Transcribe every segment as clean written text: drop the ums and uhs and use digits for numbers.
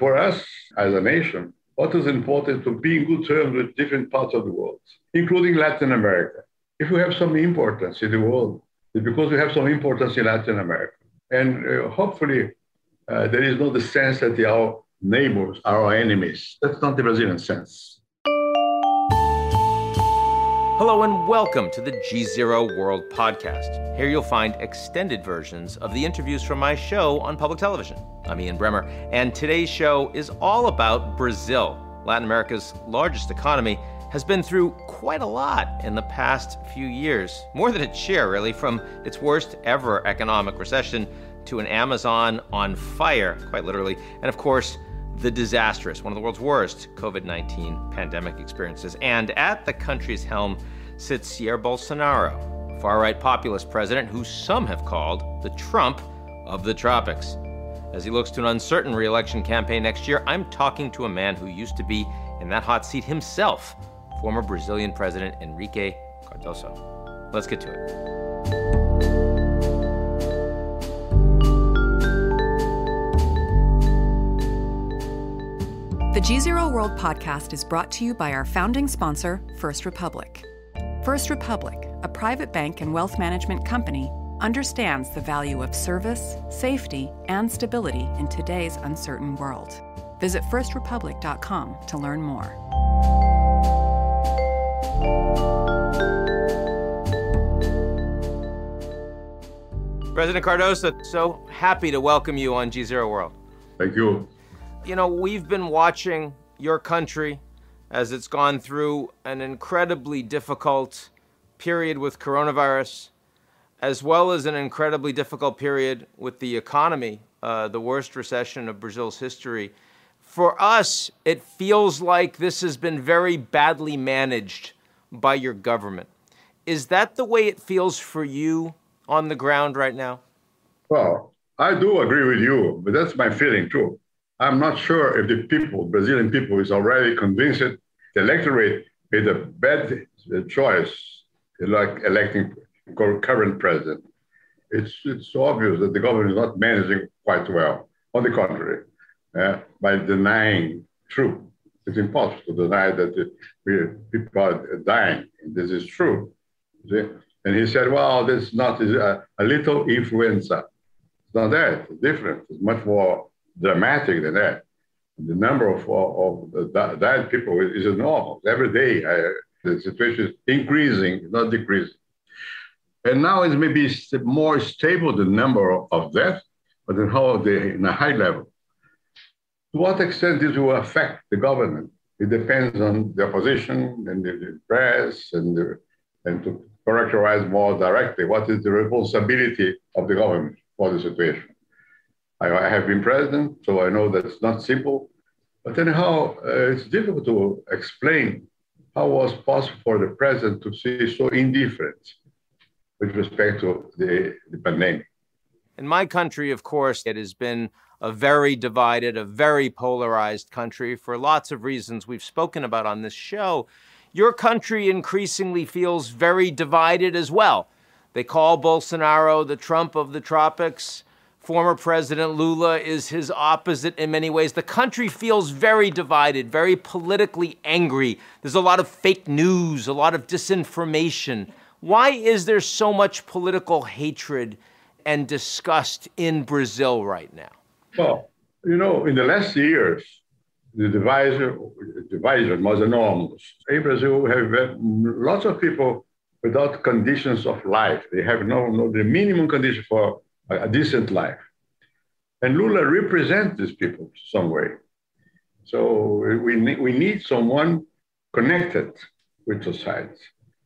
for us as a nation, what is important to be in good terms with different parts of the world, including Latin America. If we have some importance in the world, it's because we have some importance in Latin America. And hopefully, there is not the sense that our neighbors are our enemies. That's not the Brazilian sense. Hello and welcome to the GZERO World Podcast. Here you'll find extended versions of the interviews from my show on public television. I'm Ian Bremmer, and today's show is all about Brazil. Latin America's largest economy has been through quite a lot in the past few years. More than its share, really, from its worst ever economic recession to an Amazon on fire, quite literally, and of course, the disastrous, one of the world's worst COVID-19 pandemic experiences. And at the country's helm sits Jair Bolsonaro, far-right populist president who some have called the Trump of the tropics. As he looks to an uncertain re-election campaign next year, I'm talking to a man who used to be in that hot seat himself, former Brazilian President Henrique Cardoso. Let's get to it. The GZERO World Podcast is brought to you by our founding sponsor, First Republic. First Republic, a private bank and wealth management company, understands the value of service, safety, and stability in today's uncertain world. Visit firstrepublic.com to learn more. President Cardoso, so happy to welcome you on GZERO World. Thank you. You know, we've been watching your country as it's gone through an incredibly difficult period with coronavirus, as well as an incredibly difficult period with the economy, the worst recession of Brazil's history. For us, it feels like this has been very badly managed by your government. Is that the way it feels for you on the ground right now? Well, I do agree with you, but that's my feeling too. I'm not sure if the people, Brazilian people, is already convinced that the electorate made a bad choice, like electing current president. It's obvious that the government is not managing quite well. On the contrary, by denying truth, it's impossible to deny that people are dying. This is true. See? And he said, well, this is not a little influenza. It's not that. It's different. It's much more dramatic than that. The number of died people is enormous. Every day, the situation is increasing, not decreasing. And now it's maybe more stable, the number of deaths, but in a high level. To what extent this will affect the government? It depends on the opposition and the press and to characterize more directly what is the responsibility of the government for the situation. I have been president, so I know that it's not simple. But anyhow, it's difficult to explain how it was possible for the president to be so indifferent with respect to the pandemic. In my country, of course, it has been a very divided, a very polarized country for lots of reasons we've spoken about on this show. Your country increasingly feels very divided as well. They call Bolsonaro the Trump of the tropics. Former President Lula is his opposite in many ways. The country feels very divided, very politically angry. There's a lot of fake news, a lot of disinformation. Why is there so much political hatred and disgust in Brazil right now? Well, you know, in the last years, the division was enormous. In Brazil, we have lots of people without conditions of life. They have the minimum condition for a decent life. And Lula represents these people some way. So we need someone connected with society.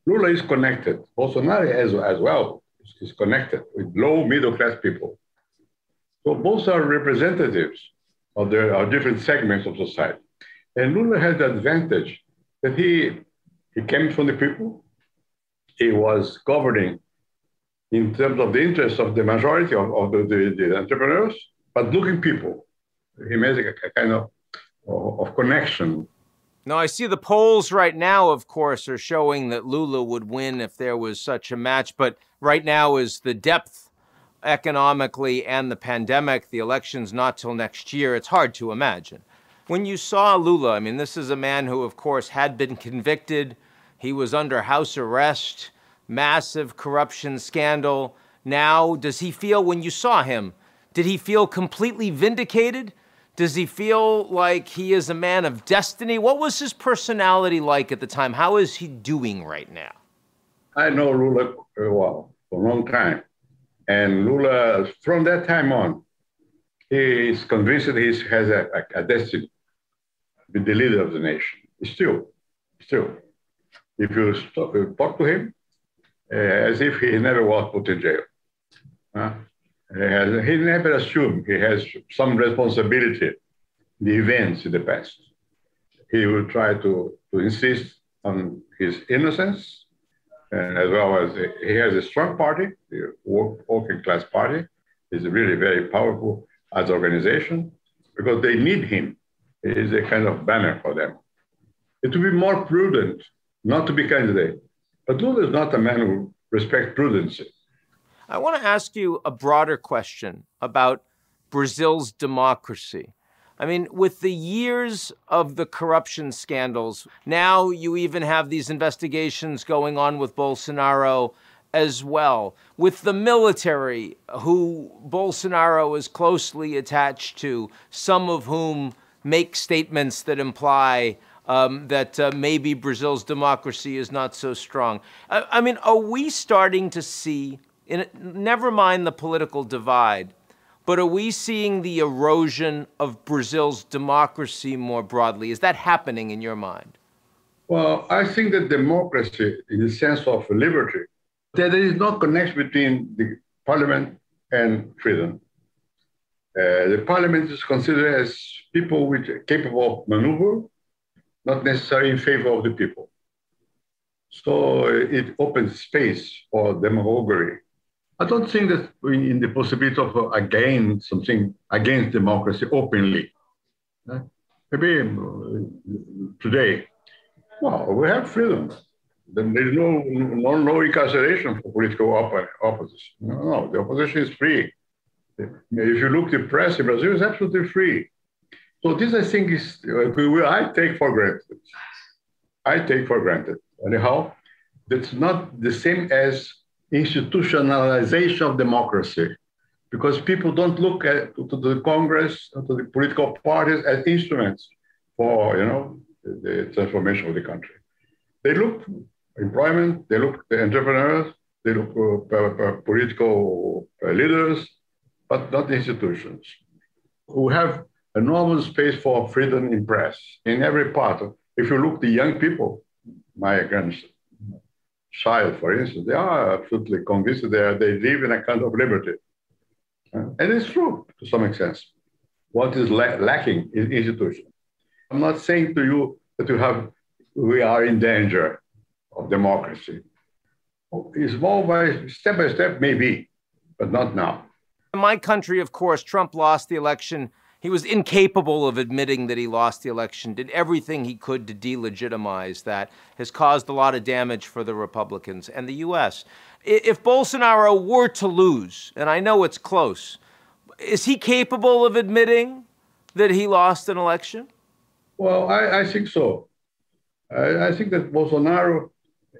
Lula is connected. Bolsonaro as well is connected with low middle class people. So both are representatives of different segments of society. And Lula has the advantage that he came from the people. He was governing in terms of the interests of the majority of the entrepreneurs, but looking people. He made a kind of connection. Now, I see the polls right now, of course, are showing that Lula would win if there was such a match, but right now is the depth economically and the pandemic, the election's not till next year, it's hard to imagine. When you saw Lula, I mean, this is a man who, of course, had been convicted. He was under house arrest, massive corruption scandal. Now, does he feel, when you saw him, did he feel completely vindicated? Does he feel like he is a man of destiny? What was his personality like at the time? How is he doing right now? I know Lula very well for a long time. And Lula, from that time on, he is convinced that he has a destiny to be the leader of the nation. Still. If you talk to him, as if he never was put in jail. He never assumed he has some responsibility in the events in the past. He will try to insist on his innocence, and as well as he has a strong party, the working class party is really very powerful as an organization because they need him. He is a kind of banner for them. It would be more prudent not to be candidate. But Lula is not a man who respects prudence. I want to ask you a broader question about Brazil's democracy. I mean, with the years of the corruption scandals, now you even have these investigations going on with Bolsonaro as well. With the military, who Bolsonaro is closely attached to, some of whom make statements that imply that maybe Brazil's democracy is not so strong. I mean, are we starting to see, never mind the political divide, but are we seeing the erosion of Brazil's democracy more broadly? Is that happening in your mind? Well, I think that democracy, in the sense of liberty, there is no connection between the parliament and freedom. The parliament is considered as people which are capable of maneuver, not necessarily in favor of the people. So it opens space for demagoguery. I don't think that we're in the possibility of again something against democracy openly. Maybe today, well, we have freedom. Then there's no incarceration for political opposition. No, the opposition is free. If you look at the press in Brazil, it's absolutely free. So this, I think, is I take for granted. I take for granted. Anyhow, that's not the same as institutionalization of democracy, because people don't look to the Congress, to the political parties as instruments for, the transformation of the country. They look employment, they look the entrepreneurs, they look political leaders, but not institutions. We have enormous space for freedom in press in every part. If you look the young people, my grandchild, for instance, they are absolutely convinced that they live in a kind of liberty. And it's true to some extent. What is lacking is institutions. I'm not saying to you that we are in danger of democracy. It's more by step, maybe, but not now. In my country, of course, Trump lost the election. He was incapable of admitting that he lost the election, did everything he could to delegitimize that, has caused a lot of damage for the Republicans and the U.S. If Bolsonaro were to lose, and I know it's close, is he capable of admitting that he lost an election? Well, I think so. I think that Bolsonaro,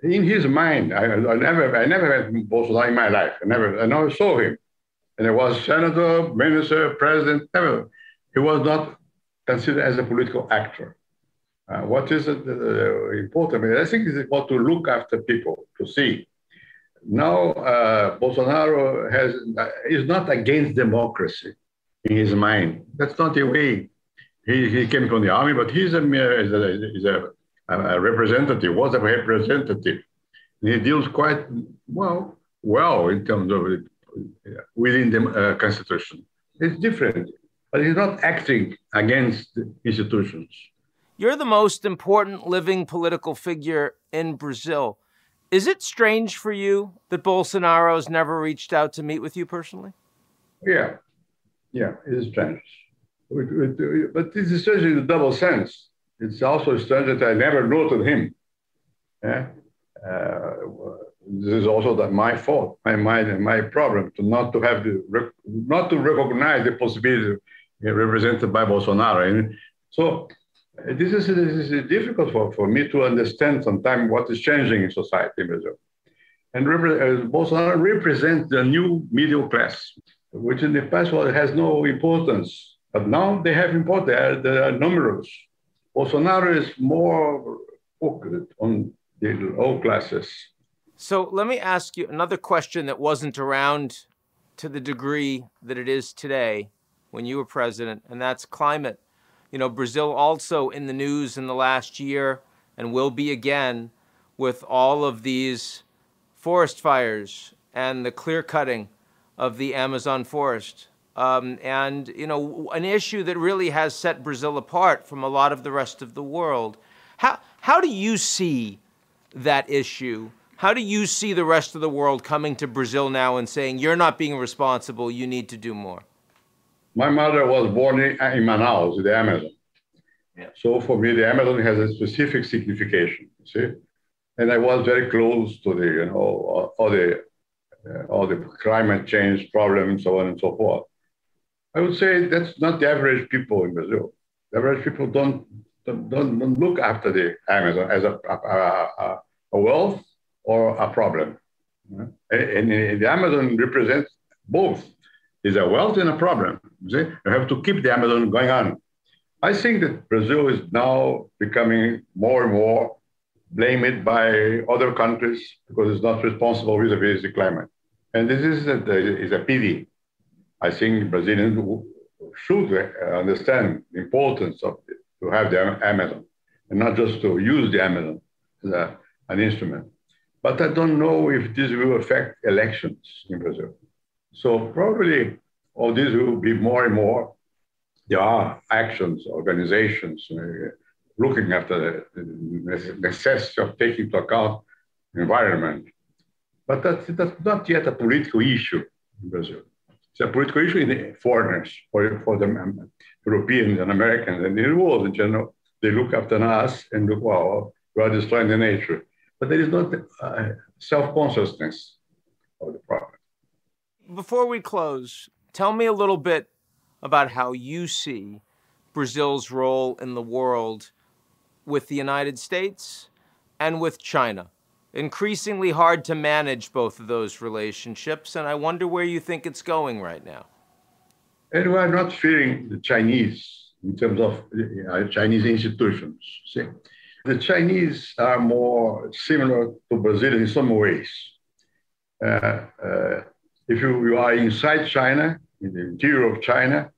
in his mind, I never met Bolsonaro in my life. I never saw him. And I was senator, minister, president, never. He was not considered as a political actor. What is important? I think it's important to look after people, to see. Now, Bolsonaro is not against democracy in his mind. That's not the way. He came from the army, but he's a representative, was a representative. And he deals quite well in terms of within the Constitution. It's different, but he's not acting against institutions. You're the most important living political figure in Brazil. Is it strange for you that Bolsonaro's never reached out to meet with you personally? Yeah, it is strange. But this is strange in a double sense. It's also strange that I never noted him. this is also my fault, my problem, not to recognize the possibility represented by Bolsonaro. And so this is difficult for me to understand sometimes what is changing in society in Brazil. And Bolsonaro represents the new middle class, which in the past has no importance. But now they have importance. They are numerous. Bolsonaro is more focused on the low classes. So let me ask you another question that wasn't around to the degree that it is today when you were president, and that's climate. You know, Brazil also in the news in the last year and will be again with all of these forest fires and the clear cutting of the Amazon forest. And, you know, an issue that really has set Brazil apart from a lot of the rest of the world. How do you see that issue? How do you see the rest of the world coming to Brazil now and saying, you're not being responsible, you need to do more? My mother was born in Manaus, the Amazon. Yeah. So for me, the Amazon has a specific signification, see? And I was very close to the, all the climate change problems, so on and so forth. I would say that's not the average people in Brazil. The average people don't look after the Amazon as a wealth or a problem. And the Amazon represents both. It's a wealth and a problem. See? You have to keep the Amazon going on. I think that Brazil is now becoming more and more blamed by other countries because it's not responsible vis-a-vis the climate. And this is a pity. I think Brazilians should understand the importance of it, to have the Amazon, and not just to use the Amazon as an instrument. But I don't know if this will affect elections in Brazil. So probably all this will be more and more. There are actions, organizations looking after the necessity of taking into account the environment. But that's not yet a political issue in Brazil. It's a political issue in the foreigners, for the Europeans and Americans and the world in general. They look after us and look, wow, we are destroying the nature. But there is not self-consciousness of the problem. Before we close, tell me a little bit about how you see Brazil's role in the world with the United States and with China. Increasingly hard to manage both of those relationships, and I wonder where you think it's going right now. And we are not fearing the Chinese in terms of Chinese institutions. See? The Chinese are more similar to Brazil in some ways. If you are inside China, in the interior of China,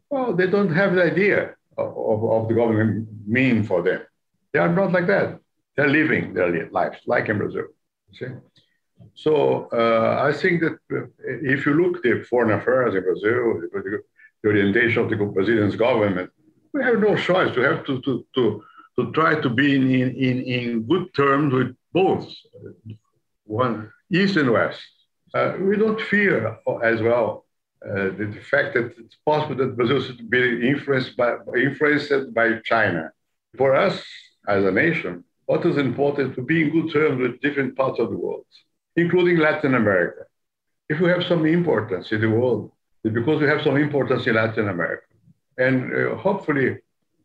well, they don't have the idea of the government mean for them. They are not like that. They're living their lives, like in Brazil. See? So I think that if you look at the foreign affairs in Brazil, the orientation of the Brazilian government, we have no choice. We have to try to be in good terms with both, one East and West. We don't fear as well the fact that it's possible that Brazil should be influenced by China. For us as a nation, what is important to be in good terms with different parts of the world, including Latin America. If we have some importance in the world, it's because we have some importance in Latin America. And hopefully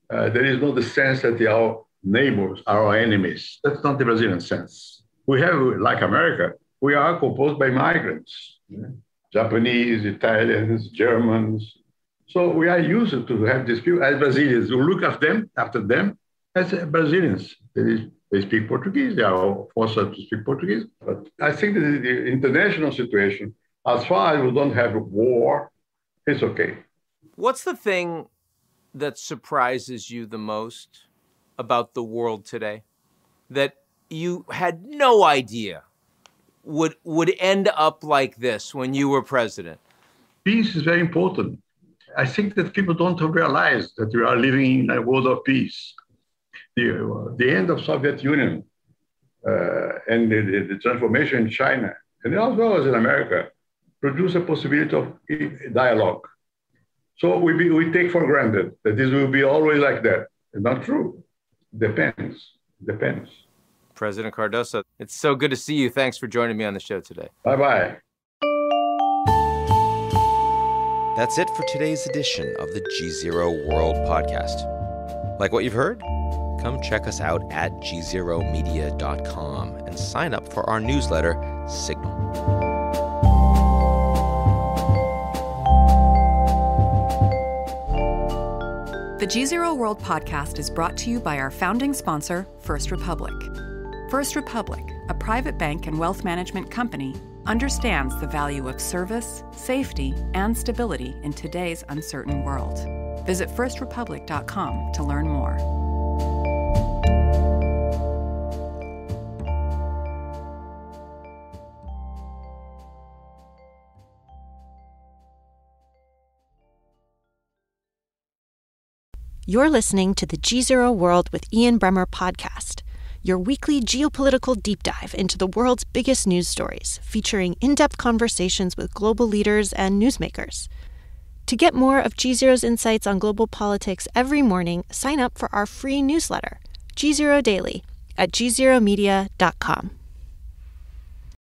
there is not the sense that our neighbors are our enemies. That's not the Brazilian sense. We have, like America, we are composed by migrants, Japanese, Italians, Germans. So we are used to have these people as Brazilians. We look after them as Brazilians. They speak Portuguese. They are forced to speak Portuguese. But I think that the international situation, as far as we don't have war, it's okay. What's the thing that surprises you the most about the world today that you had no idea would end up like this when you were president? Peace is very important. I think that people don't realize that we are living in a world of peace. The end of Soviet Union and the transformation in China, and as well as in America, produce a possibility of dialogue. So we take for granted that this will be always like that. It's not true. Depends. President Cardoso. It's so good to see you. Thanks for joining me on the show today. Bye-bye. That's it for today's edition of the GZERO World Podcast. Like what you've heard? Come check us out at gzeromedia.com and sign up for our newsletter, Signal. The GZERO World Podcast is brought to you by our founding sponsor, First Republic. First Republic, a private bank and wealth management company, understands the value of service, safety, and stability in today's uncertain world. Visit firstrepublic.com to learn more. You're listening to the GZERO World with Ian Bremmer podcast, your weekly geopolitical deep dive into the world's biggest news stories, featuring in-depth conversations with global leaders and newsmakers. To get more of GZERO's insights on global politics every morning, sign up for our free newsletter, GZERO Daily, at gzeromedia.com.